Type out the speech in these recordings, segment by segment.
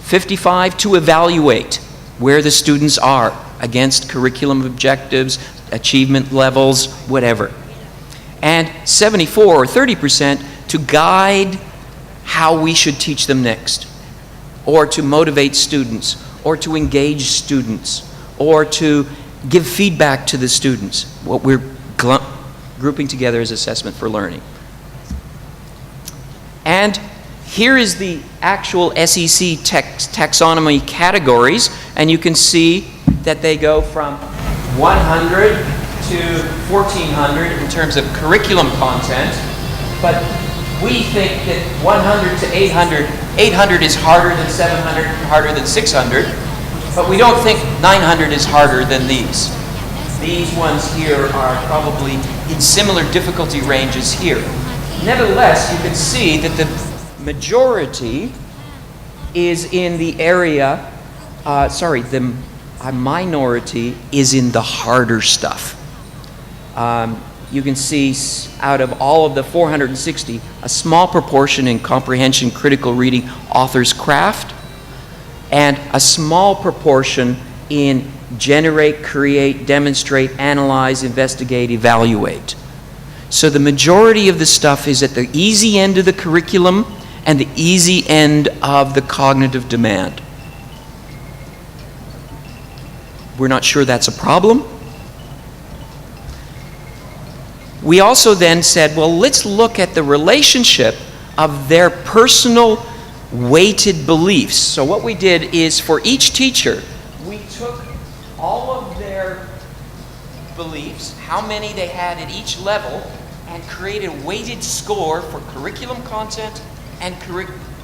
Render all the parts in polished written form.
55 to evaluate where the students are against curriculum objectives, achievement levels, whatever. And 74 or 30% to guide how we should teach them next, or to motivate students, or to engage students, or to give feedback to the students. What we're grouping together as assessment for learning. And here is the actual SEC taxonomy categories, and you can see that they go from 100 to 1400 in terms of curriculum content, but we think that 100 to 800, 800 is harder than 700, harder than 600, but we don't think 900 is harder than these. These ones here are probably in similar difficulty ranges here. Nevertheless, you can see that the majority is in the area, the minority is in the harder stuff. You can see out of all of the 460, a small proportion in comprehension, critical reading, author's craft, and a small proportion in generate, create, demonstrate, analyze, investigate, evaluate. So the majority of the stuff is at the easy end of the curriculum and the easy end of the cognitive demand. We're not sure that's a problem. We also then said, well, let's look at the relationship of their personal weighted beliefs. So what we did is, for each teacher, we took all of their beliefs, how many they had at each level, and created a weighted score for curriculum content and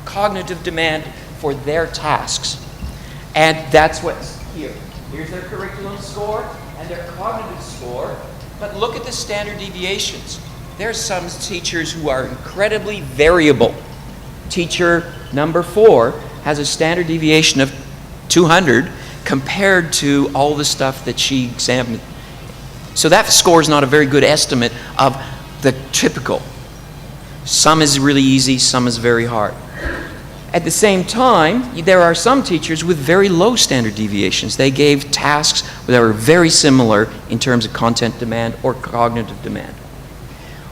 cognitive demand for their tasks. And that's what's here. Here's their curriculum score and their cognitive score. But look at the standard deviations. There's some teachers who are incredibly variable. Teacher number 4 has a standard deviation of 200 compared to all the stuff that she examined. So that score is not a very good estimate of the typical. Some is really easy, some is very hard. At the same time, there are some teachers with very low standard deviations. They gave tasks that were very similar in terms of content demand or cognitive demand.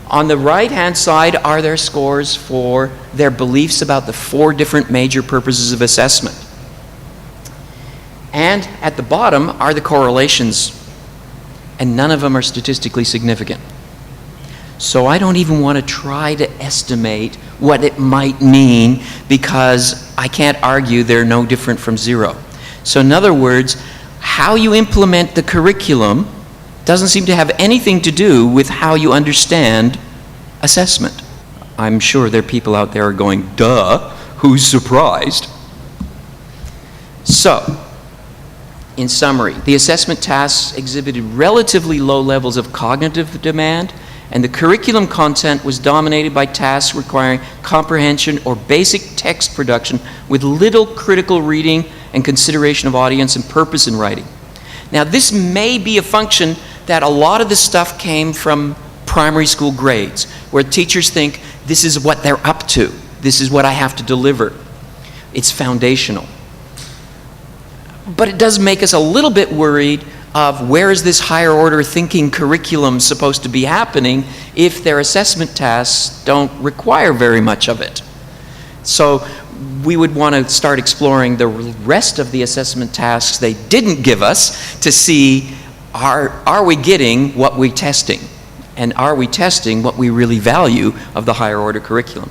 On the right-hand side are their scores for their beliefs about the 4 different major purposes of assessment. And at the bottom are the correlations, and none of them are statistically significant. So I don't even want to try to estimate what it might mean, because I can't argue they're no different from 0. So in other words, how you implement the curriculum doesn't seem to have anything to do with how you understand assessment. I'm sure there are people out there going, duh, who's surprised? So, in summary, the assessment tasks exhibited relatively low levels of cognitive demand, and the curriculum content was dominated by tasks requiring comprehension or basic text production with little critical reading and consideration of audience and purpose in writing. Now, this may be a function that a lot of the stuff came from primary school grades, where teachers think this is what they're up to, this is what I have to deliver. It's foundational. But it does make us a little bit worried of where is this higher order thinking curriculum supposed to be happening if their assessment tasks don't require very much of it. So we would want to start exploring the rest of the assessment tasks they didn't give us to see, are we getting what we're testing? And are we testing what we really value of the higher order curriculum?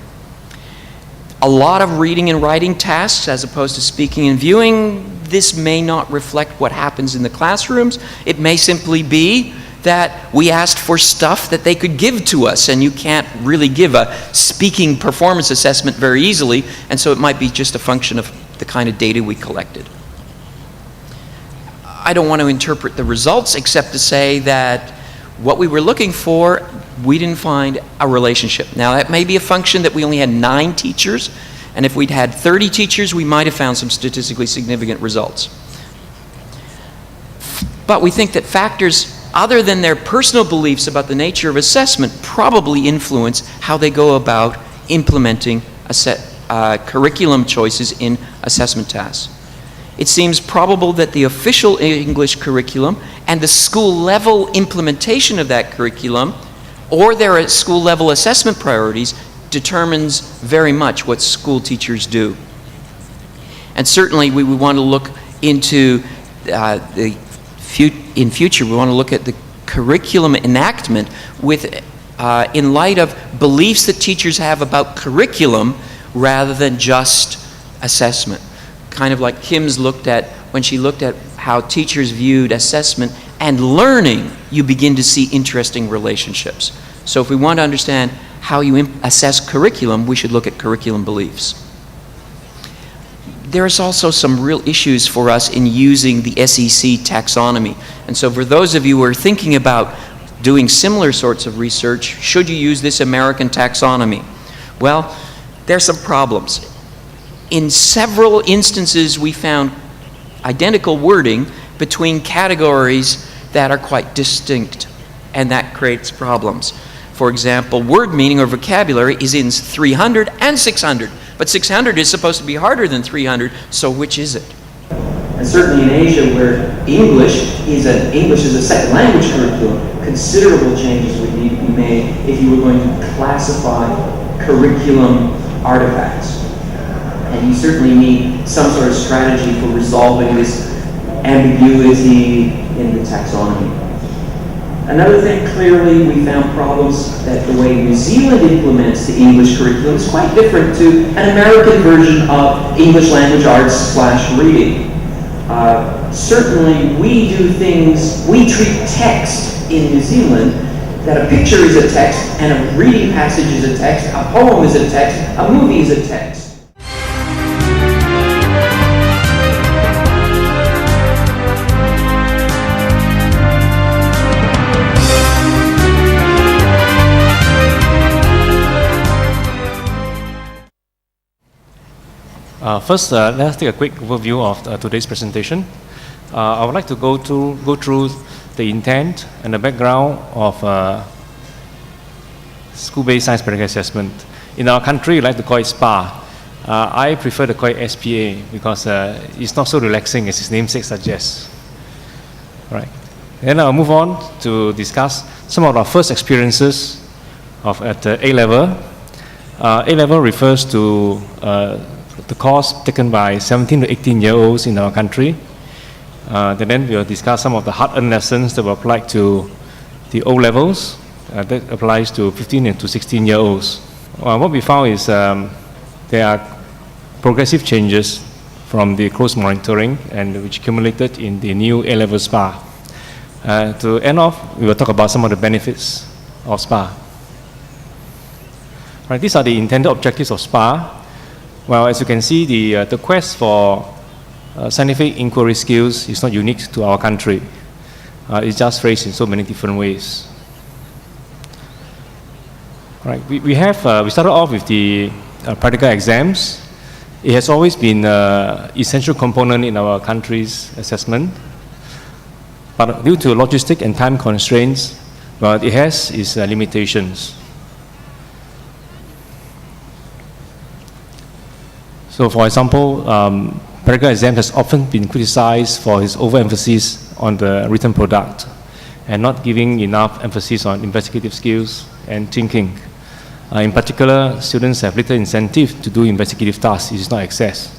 A lot of reading and writing tasks as opposed to speaking and viewing. This may not reflect what happens in the classrooms. It may simply be that we asked for stuff that they could give to us, and you can't really give a speaking performance assessment very easily, and so it might be just a function of the kind of data we collected. I don't want to interpret the results except to say that what we were looking for, we didn't find a relationship. Now, that may be a function that we only had 9 teachers, and if we'd had 30 teachers, we might have found some statistically significant results. But we think that factors other than their personal beliefs about the nature of assessment probably influence how they go about implementing curriculum choices in assessment tasks. It seems probable that the official English curriculum and the school-level implementation of that curriculum or their school-level assessment priorities determines very much what school teachers do. And certainly we want to look into in future, we want to look at the curriculum enactment with, in light of beliefs that teachers have about curriculum rather than just assessment. Kind of like Kim's looked at, when she looked at how teachers viewed assessment and learning, you begin to see interesting relationships. So if we want to understand how you assess curriculum, we should look at curriculum beliefs. There's also some real issues for us in using the SEC taxonomy. And so for those of you who are thinking about doing similar sorts of research, should you use this American taxonomy? Well, there's some problems. In several instances, we found identical wording between categories that are quite distinct, and that creates problems. For example, word meaning or vocabulary is in 300 and 600, but 600 is supposed to be harder than 300, so which is it? And certainly in Asia, where English is a second language curriculum, considerable changes would need to be made if you were going to classify curriculum artifacts. And you certainly need some sort of strategy for resolving this ambiguity in the taxonomy. Another thing, clearly, we found problems that the way New Zealand implements the English curriculum is quite different to an American version of English language arts / reading. Certainly, we treat text in New Zealand that a picture is a text and a reading passage is a text, a poem is a text, a movie is a text. First, let's take a quick overview of today's presentation. I would like to go through the intent and the background of school-based science practical assessment. In our country, we like to call it SPA. I prefer to call it SPA because it's not so relaxing as its namesake suggests. Right. Then I'll move on to discuss some of our first experiences at A-level. A-level refers to the course taken by 17 to 18-year-olds in our country. Then we'll discuss some of the hard-earned lessons that were applied to the O-levels. That applies to 15 and to 16-year-olds. What we found is there are progressive changes from the close monitoring and which accumulated in the new A-level SPA. To end off, we will talk about some of the benefits of SPA. Right, these are the intended objectives of SPA. Well, as you can see, the quest for scientific inquiry skills is not unique to our country. It's just phrased in so many different ways. All right, we started off with the practical exams. It has always been an essential component in our country's assessment. But due to logistic and time constraints, well, it has its limitations. So, for example, practical exam has often been criticized for its overemphasis on the written product and not giving enough emphasis on investigative skills and thinking. In particular, students have little incentive to do investigative tasks. It is not accessed.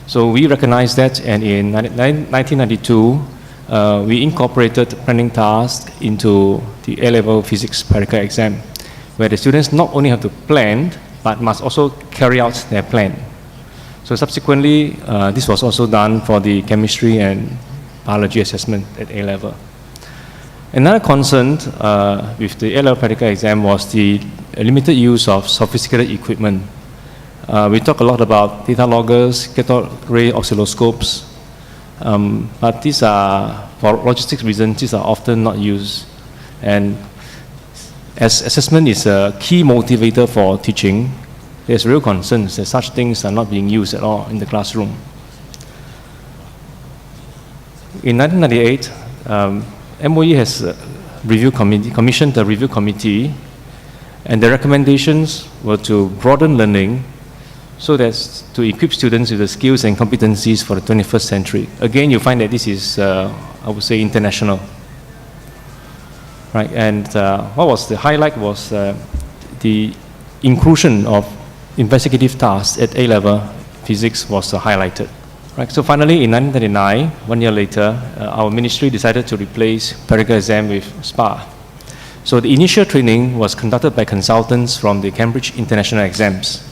So we recognize that, and in 1992, we incorporated planning tasks into the A-level physics practical exam, where the students not only have to plan, but must also carry out their plan. So subsequently, this was also done for the chemistry and biology assessment at A-level. Another concern with the A-level practical exam was the limited use of sophisticated equipment. We talk a lot about data loggers, cathode ray oscilloscopes, but these are, for logistics reasons, these are often not used. And as assessment is a key motivator for teaching, there's real concerns that such things are not being used at all in the classroom. In 1998, MOE has commissioned a review committee, and the recommendations were to broaden learning so that's to equip students with the skills and competencies for the 21st century. Again, you find that this is, I would say, international. Right, and what was the highlight was the inclusion of investigative tasks at A-level physics was highlighted. Right, so finally, in 1939, 1 year later, our ministry decided to replace practical exam with SPA. So the initial training was conducted by consultants from the Cambridge International Exams.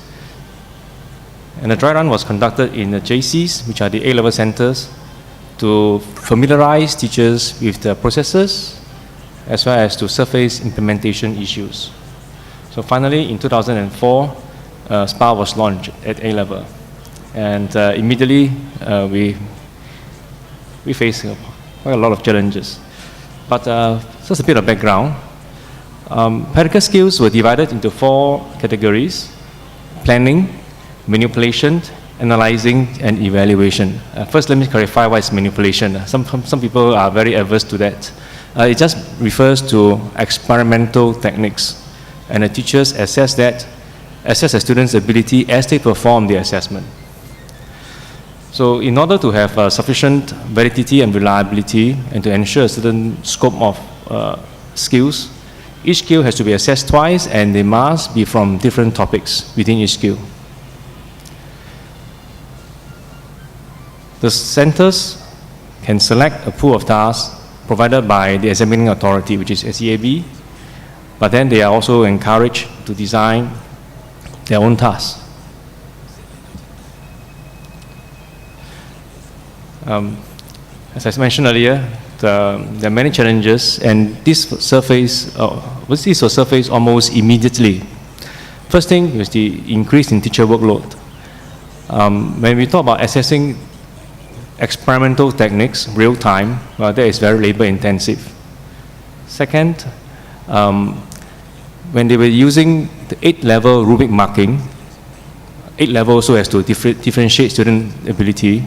And the dry run was conducted in the JCs, which are the A-level centers, to familiarize teachers with the processes, as well as to surface implementation issues. So finally, in 2004, SPA was launched at A-level. And immediately, we faced quite a lot of challenges. But just a bit of background. Practical skills were divided into 4 categories: planning, manipulation, analyzing, and evaluation. First, let me clarify what is manipulation. Some people are very averse to that. It just refers to experimental techniques, and the teachers assess a student's ability as they perform the assessment. So in order to have sufficient validity and reliability, and to ensure a certain scope of skills, each skill has to be assessed twice, and they must be from different topics within each skill. The centers can select a pool of tasks provided by the examining authority, which is SEAB, but then they are also encouraged to design their own tasks. As I mentioned earlier, there are many challenges, and this was surfaced almost immediately. First thing is the increase in teacher workload. When we talk about assessing experimental techniques, real time, that is very labor intensive. Second, when they were using the 8-level rubric marking, 8 levels so as to differentiate student ability,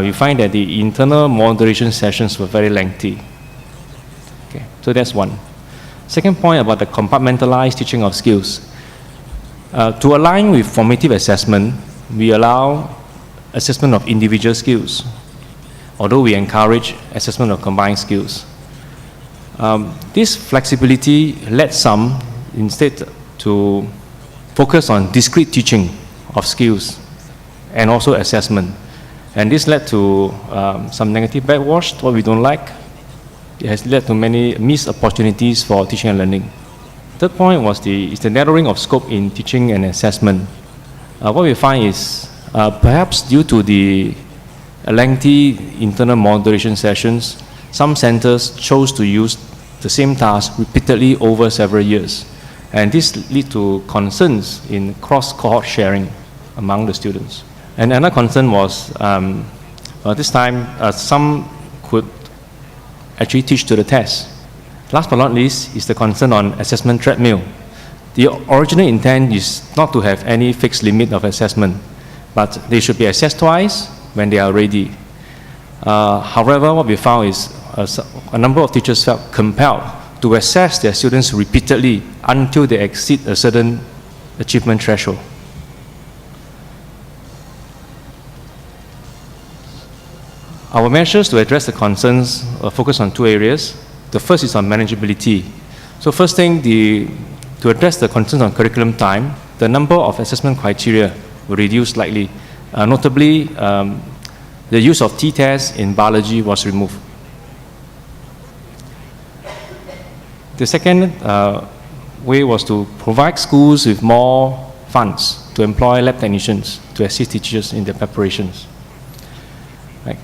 we find that the internal moderation sessions were very lengthy. Okay, so that's one. Second point about the compartmentalized teaching of skills. To align with formative assessment, we allow assessment of individual skills, although we encourage assessment of combined skills. This flexibility led some instead to focus on discrete teaching of skills and also assessment. And this led to some negative backwash, what we don't like. It has led to many missed opportunities for teaching and learning. Third point was the narrowing of scope in teaching and assessment. What we find is perhaps due to the lengthy internal moderation sessions, some centers chose to use the same task repeatedly over several years. And this led to concerns in cross-cohort sharing among the students. And another concern was, this time, some could actually teach to the test. Last but not least is the concern on assessment treadmill. The original intent is not to have any fixed limit of assessment, but they should be assessed twice when they are ready. However, what we found is a number of teachers felt compelled to assess their students repeatedly until they exceed a certain achievement threshold. Our measures to address the concerns focus on 2 areas. The first is on manageability. So first thing, to address the concerns on curriculum time, the number of assessment criteria were reduced slightly. Notably, the use of t-tests in biology was removed. The second way was to provide schools with more funds to employ lab technicians to assist teachers in their preparations. Right.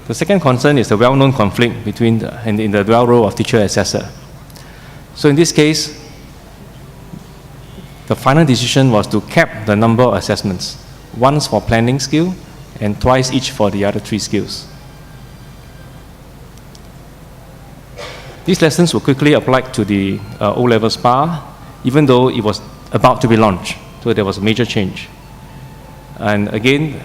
The second concern is the well-known conflict between in the dual role of teacher-assessor. So in this case, the final decision was to cap the number of assessments, once for planning skill and twice each for the other 3 skills. These lessons were quickly applied to the O-level SPA, even though it was about to be launched, so there was a major change. And again,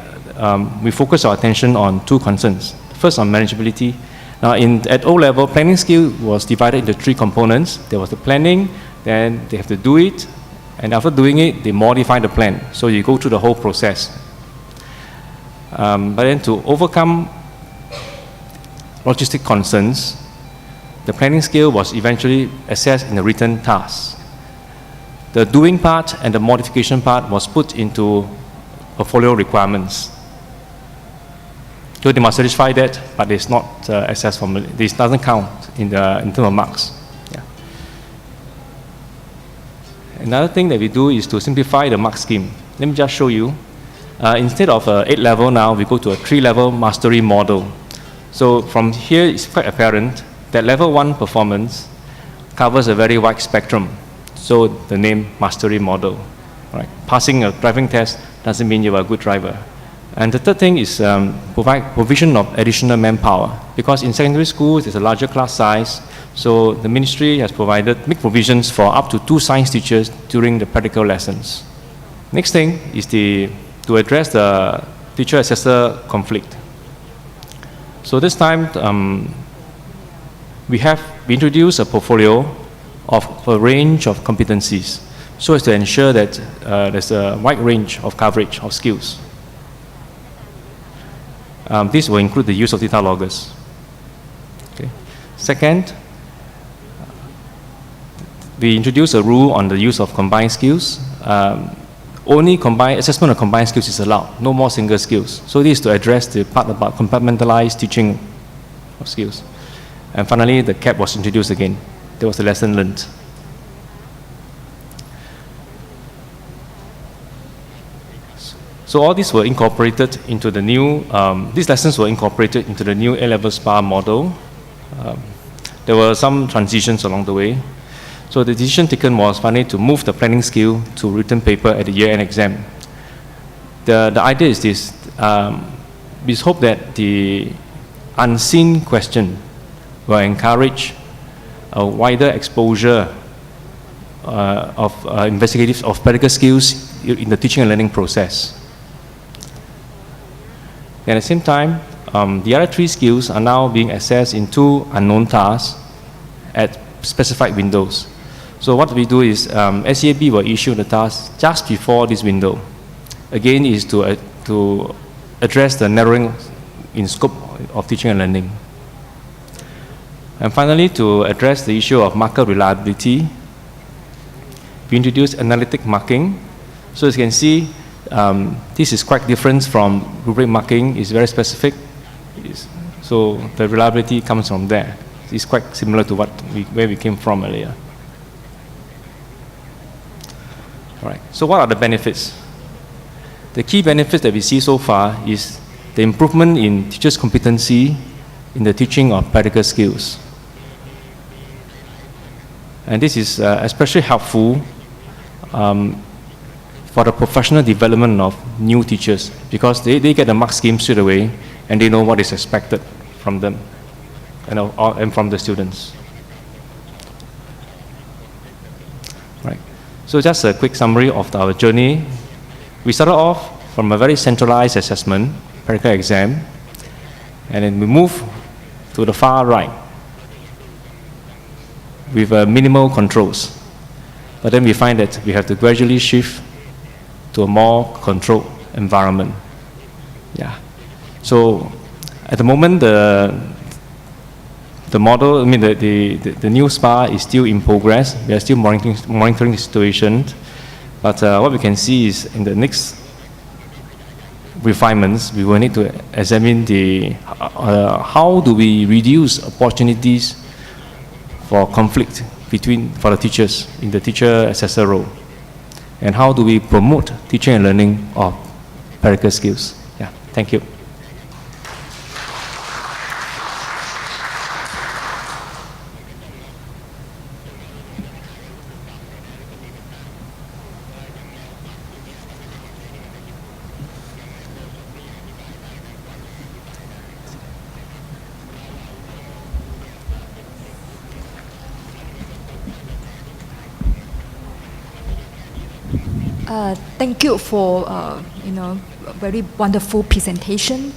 we focused our attention on 2 concerns. First, on manageability. Now, at O-level, planning skill was divided into 3 components. There was the planning, then they have to do it, And after doing it, they modify the plan. So you go through the whole process. But then to overcome logistic concerns, the planning skill was eventually assessed in a written task. The doing part and the modification part was put into portfolio requirements. So they must satisfy that, but it's not assessed formally. This doesn't count in terms of marks. Yeah. Another thing that we do is to simplify the mark scheme. Let me just show you. Instead of 8 level now, we go to a 3-level mastery model. So from here, it's quite apparent that level 1 performance covers a very wide spectrum. So the name mastery model. Right? Passing a driving test doesn't mean you're a good driver. And the third thing is provision of additional manpower. Because in secondary schools, there's a larger class size. So the ministry has made provisions for up to 2 science teachers during the practical lessons. Next thing is to address the teacher-assessor conflict. So this time, we introduced a portfolio of a range of competencies so as to ensure that there's a wide range of coverage of skills. This will include the use of data loggers. Okay. Second, we introduced a rule on the use of combined skills. Only assessment of combined skills is allowed, no more single skills. So this is to address the part about compartmentalized teaching of skills. And finally, the CAP was introduced again. There was a lesson learned. So all these were incorporated into the new, these lessons were incorporated into the new A-level SPA model. There were some transitions along the way. So the decision taken was finally to move the planning skill to written paper at the year-end exam. The idea is this, we hope that the unseen question will encourage a wider exposure of practical skills in the teaching and learning process. At the same time, the other 3 skills are now being assessed in 2 unknown tasks at specified windows. So what we do is SEAB will issue the task just before this window. Again, is to address the narrowing in scope of teaching and learning. And finally, to address the issue of marker reliability, we introduced analytic marking. So as you can see, this is quite different from rubric marking. It's very specific. So the reliability comes from there. It's quite similar to where we came from earlier. All right. So what are the benefits? The key benefits that we see so far is the improvement in teachers' competency in the teaching of practical skills. And this is especially helpful for the professional development of new teachers, because they get the mark scheme straight away and they know what is expected from them and from the students. Right. So just a quick summary of our journey. We started off from a very centralized assessment, practical exam, and then we moved to the far right with minimal controls. But then we find that we have to gradually shift to a more controlled environment. Yeah. So at the moment, the model, I mean the new SPA is still in progress. We are still monitoring the situation. But what we can see is in the next refinements, we will need to examine how do we reduce opportunities for conflict for the teachers in the teacher-assessor role, and how do we promote teaching and learning of practical skills. Yeah, thank you. Thank you for a very wonderful presentation.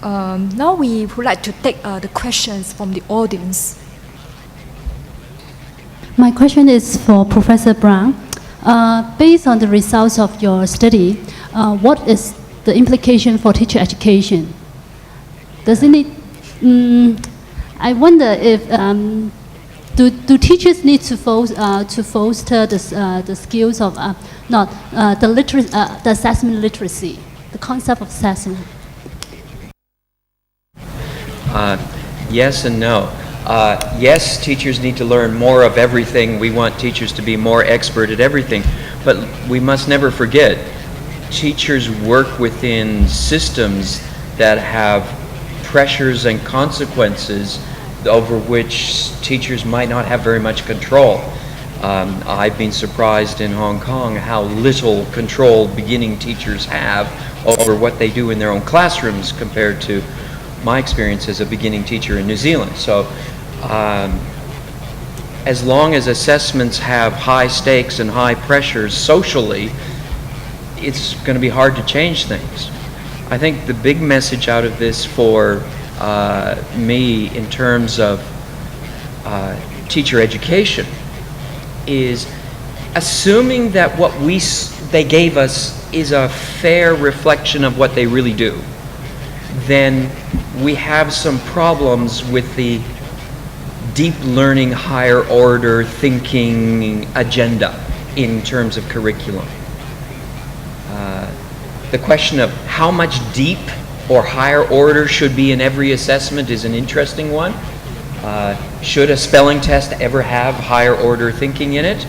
Now we would like to take the questions from the audience. My question is for Professor Brown. Based on the results of your study, what is the implication for teacher education? Does it need, I wonder if, do teachers need to foster the skills of, the assessment literacy, the concept of assessment? Yes and no. Yes, teachers need to learn more of everything. We want teachers to be more expert at everything. But we must never forget, teachers work within systems that have pressures and consequences over which teachers might not have very much control. I've been surprised in Hong Kong how little control beginning teachers have over what they do in their own classrooms compared to my experience as a beginning teacher in New Zealand. So as long as assessments have high stakes and high pressures socially, it's going to be hard to change things. I think the big message out of this for me in terms of teacher education is assuming that what they gave us is a fair reflection of what they really do, then we have some problems with the deep learning, higher order thinking agenda in terms of curriculum. The question of how much deep or higher order should be in every assessment is an interesting one. Should a spelling test ever have higher order thinking in it?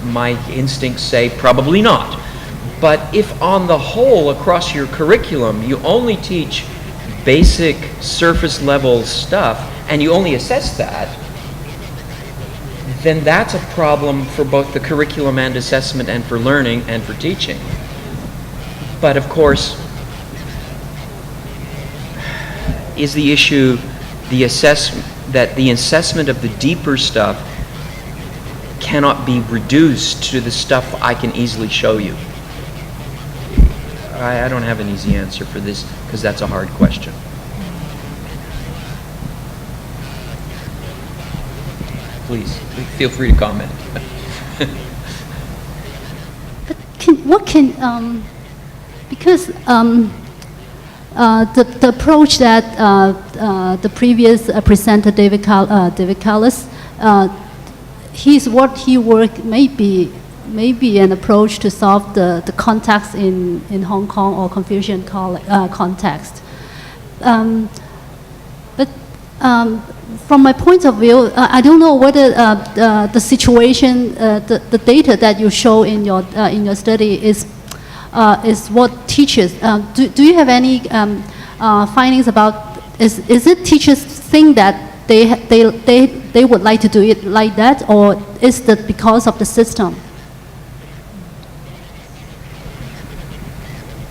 My instincts say probably not. But if on the whole across your curriculum you only teach basic surface level stuff and you only assess that, then that's a problem for both the curriculum and assessment and for learning and for teaching. But of course, is the issue the assessment of the deeper stuff cannot be reduced to the stuff I can easily show you? I don't have an easy answer for this because that's a hard question. Please, feel free to comment. But because the approach that the previous presenter, David Callis, what he worked may be an approach to solve the context in Hong Kong or Confucian context. But from my point of view, I don't know whether the situation, the data that you show in your study is what teachers. Do you have any findings about? Is it teachers think that they would like to do it like that, or is that because of the system?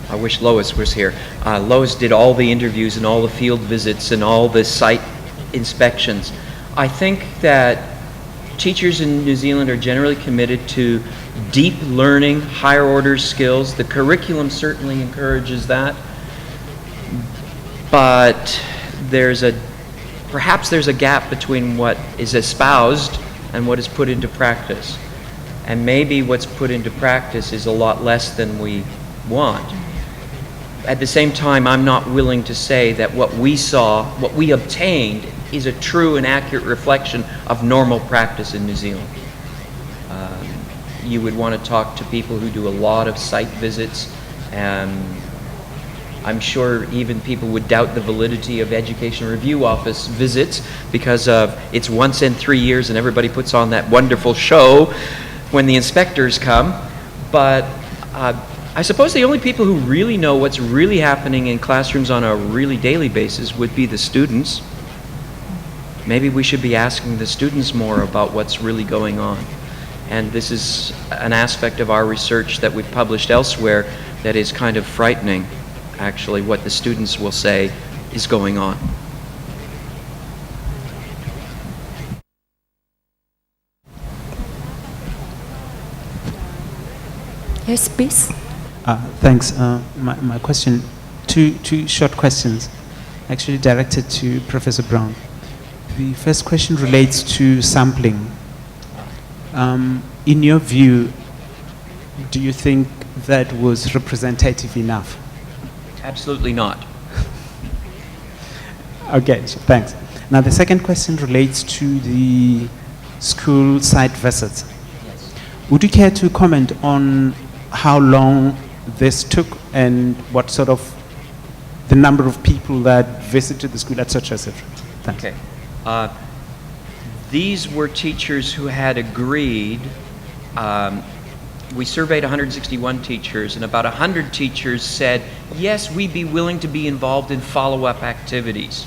I wish Lois was here. Lois did all the interviews and all the field visits and all the site inspections. I think that teachers in New Zealand are generally committed to deep learning, higher order skills. The curriculum certainly encourages that. But perhaps there's a gap between what is espoused and what is put into practice. And maybe what's put into practice is a lot less than we want. At the same time, I'm not willing to say that what we saw, what we obtained, is a true and accurate reflection of normal practice in New Zealand. You would want to talk to people who do a lot of site visits, and I'm sure even people would doubt the validity of Education Review Office visits because it's once in 3 years and everybody puts on that wonderful show when the inspectors come. But I suppose the only people who really know what's really happening in classrooms on a really daily basis would be the students. Maybe we should be asking the students more about what's really going on. And this is an aspect of our research that we've published elsewhere that is kind of frightening, actually, what the students will say is going on. Yes, please. Thanks. My question, two short questions, actually directed to Professor Brown. The first question relates to sampling. in your view, do you think that was representative enough? Absolutely not. Okay, so thanks. Now the second question relates to the school site visits. Yes. Would you care to comment on how long this took and what sort of the number of people that visited the school, etc., etc.? Thanks. Okay. These were teachers who had agreed. We surveyed 161 teachers, and about 100 teachers said, yes, we'd be willing to be involved in follow-up activities.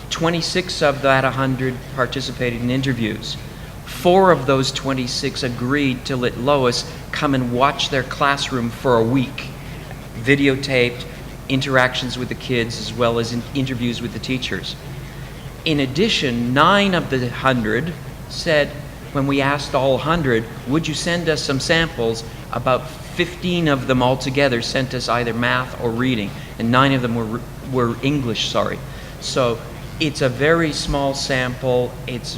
26 of that 100 participated in interviews. 4 of those 26 agreed to let Lois come and watch their classroom for a week, videotaped interactions with the kids as well as interviews with the teachers. In addition, 9 of the 100 said, when we asked all 100, would you send us some samples, about 15 of them altogether sent us either math or reading, and 9 of them were English, sorry. So it's a very small sample, it's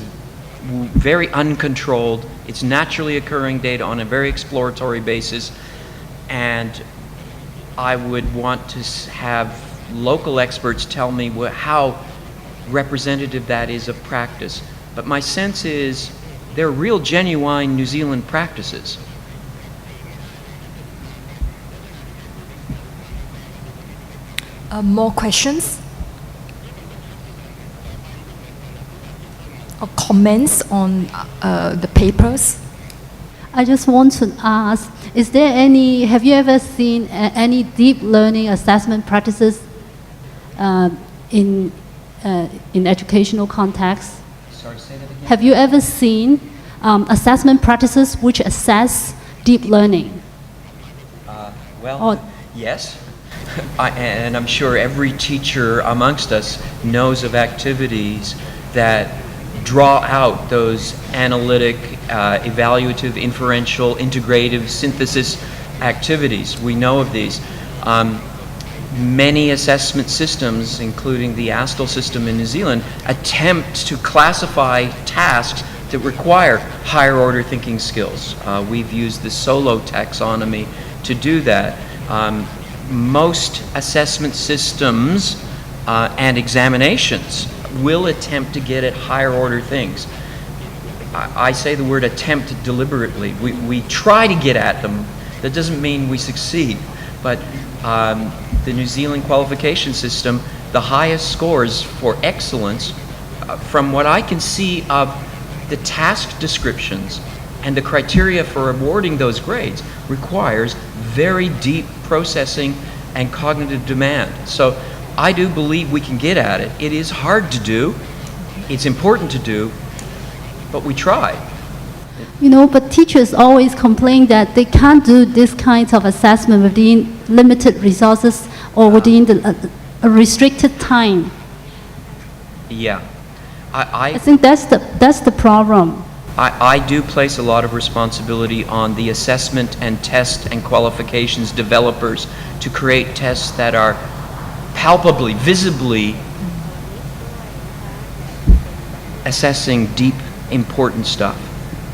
very uncontrolled, it's naturally occurring data on a very exploratory basis, and I would want to have local experts tell me how representative that is of practice. But my sense is they're real genuine New Zealand practices. More questions? Or comments on the papers? I just want to ask, have you ever seen any deep learning assessment practices in educational context? Sorry, say that again? Have you ever seen assessment practices which assess deep learning? Well, yes. And I'm sure every teacher amongst us knows of activities that draw out those analytic, evaluative, inferential, integrative synthesis activities. We know of these. Many assessment systems, including the ASTEL system in New Zealand, attempt to classify tasks that require higher order thinking skills. We've used the SOLO taxonomy to do that. Most assessment systems and examinations will attempt to get at higher order things. I say the word attempt deliberately. We try to get at them. That doesn't mean we succeed. But the New Zealand qualification system, the highest scores for excellence, from what I can see of the task descriptions and the criteria for awarding those grades, requires very deep processing and cognitive demand. So I do believe we can get at it. It is hard to do, it's important to do, but we try. You know, but teachers always complain that they can't do this kind of assessment within limited resources or within a restricted time. Yeah. I think that's the problem. I do place a lot of responsibility on the assessment and test and qualifications developers to create tests that are palpably, visibly assessing deep, important stuff.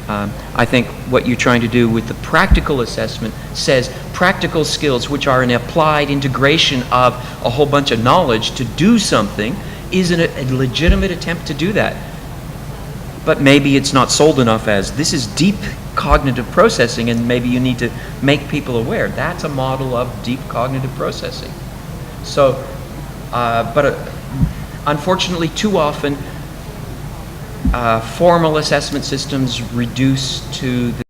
I think what you're trying to do with the practical assessment says practical skills, which are an applied integration of a whole bunch of knowledge to do something, is a legitimate attempt to do that. But maybe it's not sold enough as this is deep cognitive processing, and maybe you need to make people aware. That's a model of deep cognitive processing. So, unfortunately, too often, formal assessment systems reduce to the